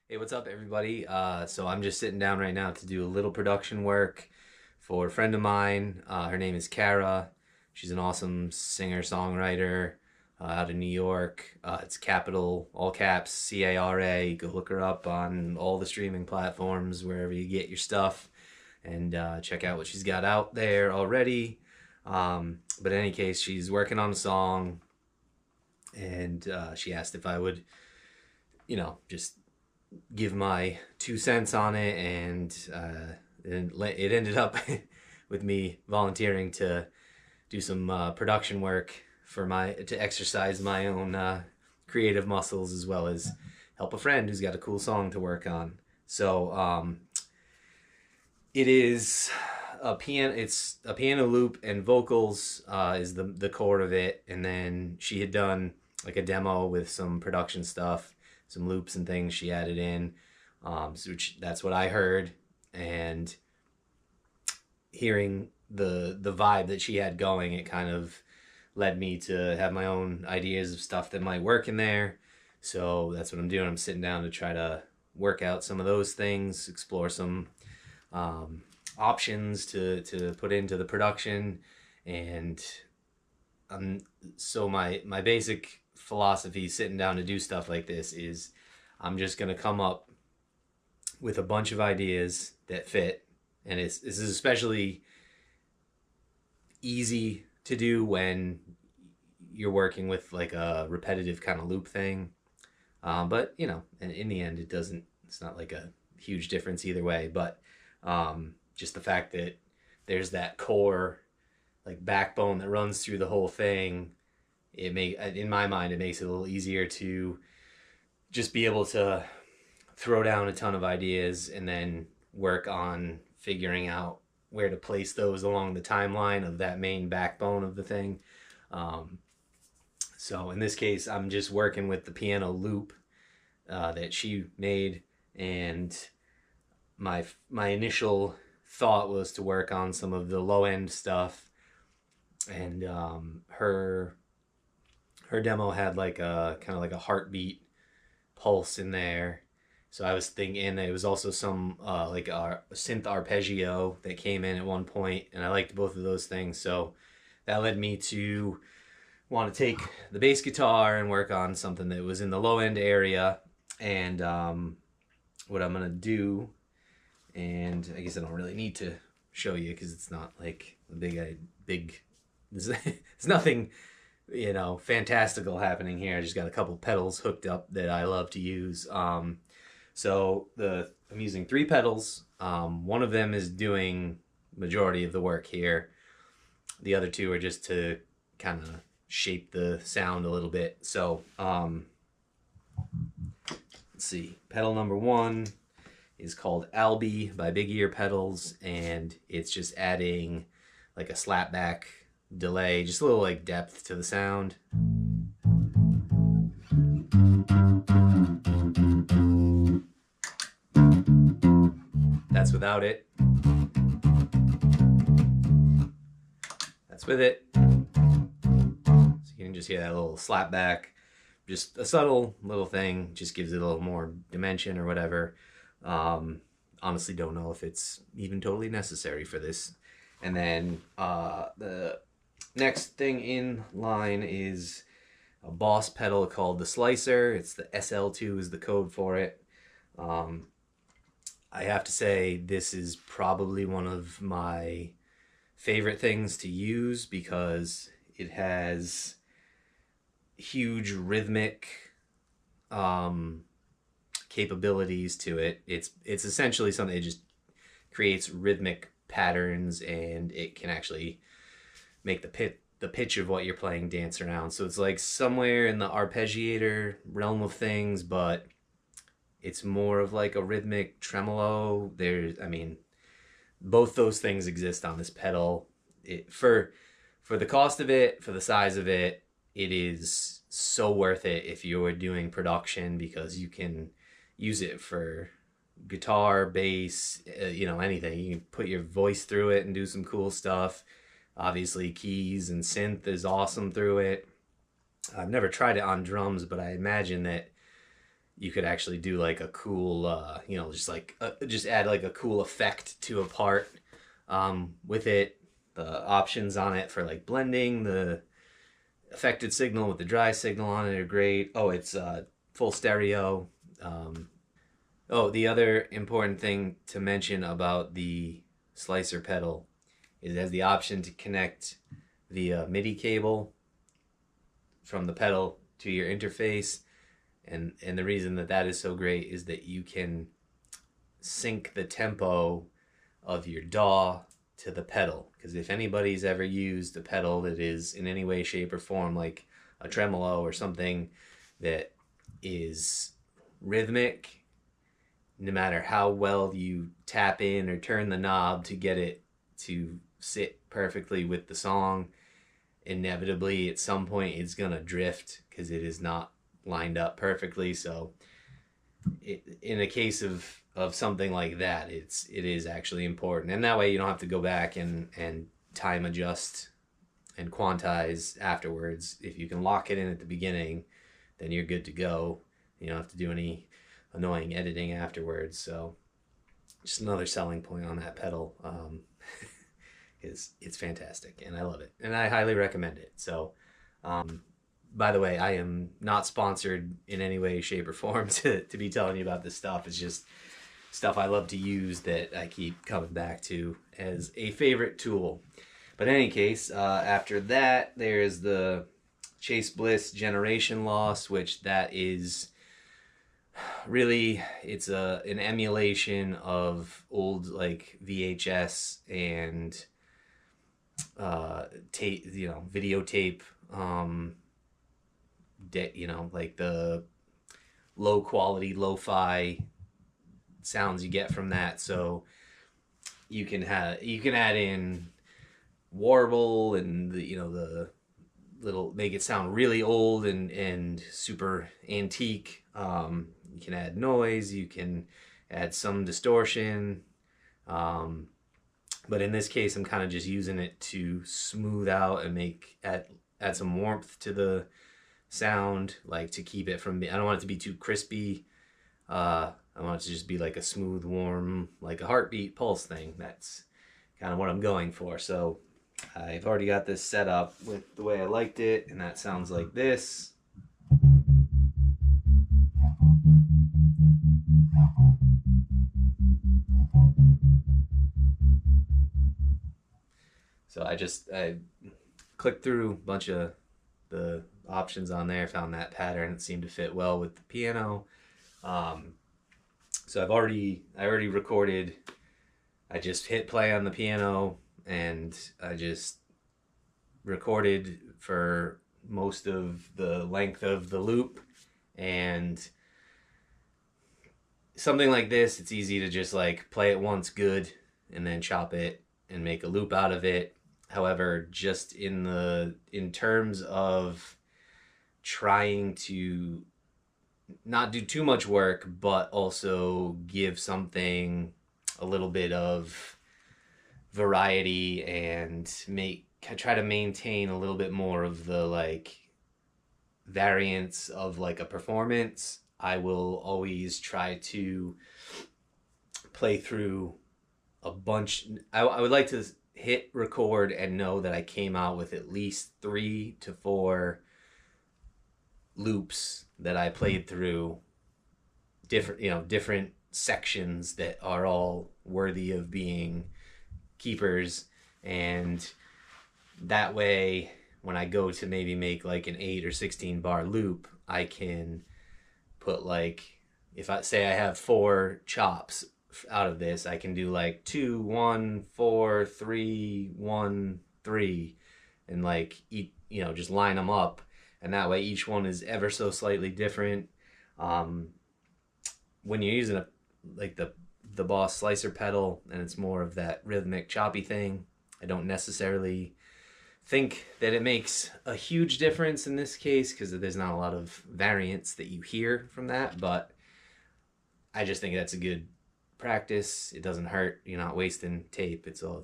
Hey, what's up, everybody? So I'm just sitting down right now to do a little production work for a friend of mine. Her name is CARA. She's an awesome singer-songwriter out of New York. It's capital, all caps, CARA. Go look her up on all the streaming platforms, wherever you get your stuff, and check out what she's got out there already. But in any case, she's working on a song, and she asked if I would, just give my 2 cents on it, and it ended up with me volunteering to do some production work for my to exercise my own creative muscles, as well as help a friend who's got a cool song to work on. So it is a piano. It's a piano loop, and vocals is the core of it. And then she had done like a demo with some production stuff, some loops and things she added in. That's what I heard, and hearing the vibe that she had going, it kind of led me to have my own ideas of stuff that might work in there. So that's what I'm doing. I'm sitting down to try to work out some of those things, explore some options to put into the production. And so my basic philosophy sitting down to do stuff like this is I'm just going to come up with a bunch of ideas that fit. And this is especially easy to do when you're working with like a repetitive kind of loop thing. But in the end, it's not like a huge difference either way. But just the fact that there's that core like backbone that runs through the whole thing, in my mind, it makes it a little easier to just be able to throw down a ton of ideas and then work on figuring out where to place those along the timeline of that main backbone of the thing. So in this case, I'm just working with the piano loop that she made, and my initial thought was to work on some of the low end stuff, and her demo had like a kind of like a heartbeat pulse in there. So I was thinking it was also some like a synth arpeggio that came in at one point, and I liked both of those things. So that led me to want to take the bass guitar and work on something that was in the low end area. And what I'm gonna do, and I guess I don't really need to show you because it's not like a big. There's nothing fantastical happening here. I just got a couple pedals hooked up that I love to use. So I'm using 3 pedals. One of them is doing majority of the work here. The other 2 are just to kind of shape the sound a little bit. So let's see. Pedal number 1 is called Albee by Big Ear Pedals, and it's just adding like a slapback delay, just a little like depth to the sound. That's without it. That's with it. So you can just hear that little slap back. Just a subtle little thing, just gives it a little more dimension or whatever. Honestly, don't know if it's even totally necessary for this. And then the next thing in line is a Boss pedal called the Slicer. It's the SL2 is the code for it. I have to say this is probably one of my favorite things to use because it has huge rhythmic capabilities to it. It's essentially something that just creates rhythmic patterns, and it can actually make the pitch of what you're playing dance around. So it's like somewhere in the arpeggiator realm of things, but it's more of like a rhythmic tremolo. Both those things exist on this pedal. For the cost of it, for the size of it, it is so worth it if you're doing production, because you can use it for guitar, bass, anything. You can put your voice through it and do some cool stuff. Obviously, keys and synth is awesome through it. I've never tried it on drums, but I imagine that you could actually do like a cool, just add like a cool effect to a part with it. The options on it for like blending the affected signal with the dry signal on it are great. Oh, it's full stereo. Oh, the other important thing to mention about the slicer pedal is it has the option to connect the MIDI cable from the pedal to your interface, and the reason that that is so great is that you can sync the tempo of your DAW to the pedal. Because if anybody's ever used a pedal that is in any way, shape, or form like a tremolo or something that is rhythmic, no matter how well you tap in or turn the knob to get it to sit perfectly with the song, inevitably at some point it's gonna drift because it is not lined up perfectly. So in a case of something like that, it is actually important, and that way you don't have to go back and time adjust and quantize afterwards. If you can lock it in at the beginning, then you're good to go. You don't have to do any annoying editing afterwards. So just another selling point on that pedal. Is it's fantastic and I love it and I highly recommend it. So by the way, I am not sponsored in any way, shape, or form to be telling you about this stuff. It's just stuff I love to use that I keep coming back to as a favorite tool. But in any case, after that, there's the Chase Bliss Generation Loss, which that is really, it's an emulation of old like VHS and tape, videotape, like the low quality lo-fi sounds you get from that. So you can add in warble and the little, make it sound really old and super antique. You can add noise, you can add some distortion, but in this case I'm kind of just using it to smooth out and add some warmth to the sound, like to keep it from, I don't want it to be too crispy. I want it to just be like a smooth, warm, like a heartbeat pulse thing. That's kind of what I'm going for. So I've already got this set up with the way I liked it, and that sounds like this. So I clicked through a bunch of the options on there, found that pattern. It seemed to fit well with the piano. So I already recorded. I just hit play on the piano and I just recorded for most of the length of the loop. And something like this, it's easy to just like play it once good and then chop it and make a loop out of it. However, just in terms of trying to not do too much work, but also give something a little bit of variety and try to maintain a little bit more of the like variance of like a performance, I will always try to play through a bunch. I would like to hit record and know that I came out with at least 3 to 4 loops that I played through, different sections that are all worthy of being keepers. And that way, when I go to maybe make like an 8 or 16 bar loop, I can put like, if I say I have 4 chops out of this, I can do like 2 1 4 3 1 3 and like just line them up, and that way each one is ever so slightly different. When you're using like the Boss slicer pedal and it's more of that rhythmic choppy thing, I don't necessarily think that it makes a huge difference in this case because there's not a lot of variance that you hear from that, but I just think that's a good practice. It doesn't hurt. You're not wasting tape. It's all,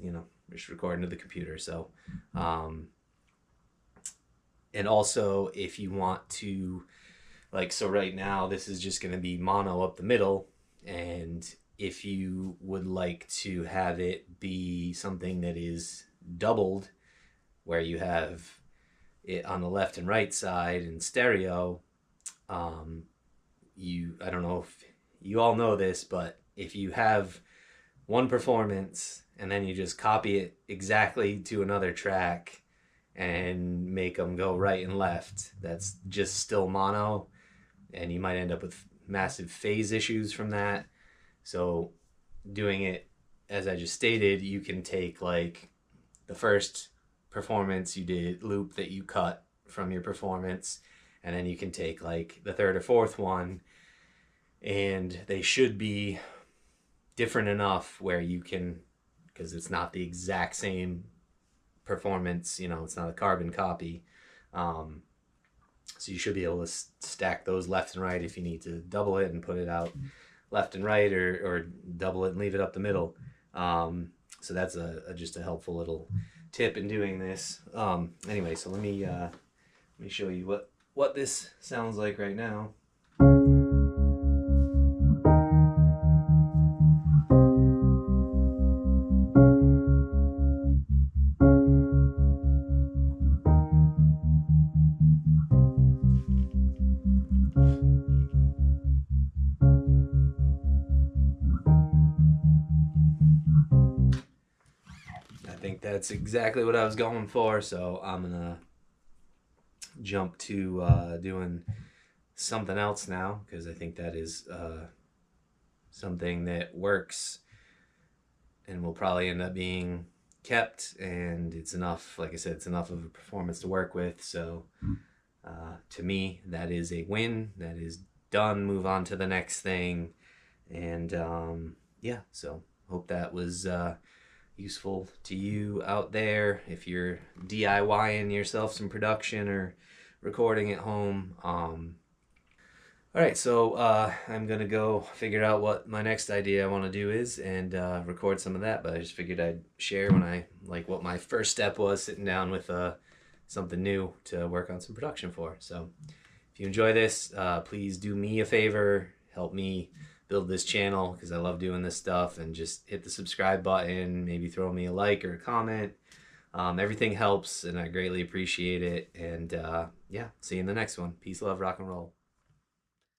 just recording to the computer. So, and also if you want to Like, so right now this is just going to be mono up the middle, and if you would like to have it be something that is doubled, where you have it on the left and right side in stereo, I don't know if you all know this, but if you have one performance and then you just copy it exactly to another track and make them go right and left, that's just still mono, and you might end up with massive phase issues from that. So doing it as I just stated, you can take like the first performance you did loop that you cut from your performance, and then you can take like the third or fourth one, and they should be different enough where you can, because it's not the exact same performance, you know, it's not a carbon copy, so you should be able to stack those left and right if you need to double it and put it out left and right, or double it and leave it up the middle. So that's just a helpful little tip in doing this. Anyway, so let me show you what this sounds like right now. I think that's exactly what I was going for, so I'm gonna jump to doing something else now, because I think that is something that works and will probably end up being kept, and it's enough, like I said, it's enough of a performance to work with. So to me, that is a win. That is done. Move on to the next thing. And yeah, so hope that was useful to you out there if you're DIYing yourself some production or recording at home. All right, so I'm gonna go figure out what my next idea I want to do is, and record some of that. But I just figured I'd share what my first step was, sitting down with something new to work on some production for. So if you enjoy this, please do me a favor, help me build this channel, because I love doing this stuff, and just hit the subscribe button, maybe throw me a like or a comment. Everything helps, and I greatly appreciate it. And yeah, see you in the next one. Peace, love, rock and roll.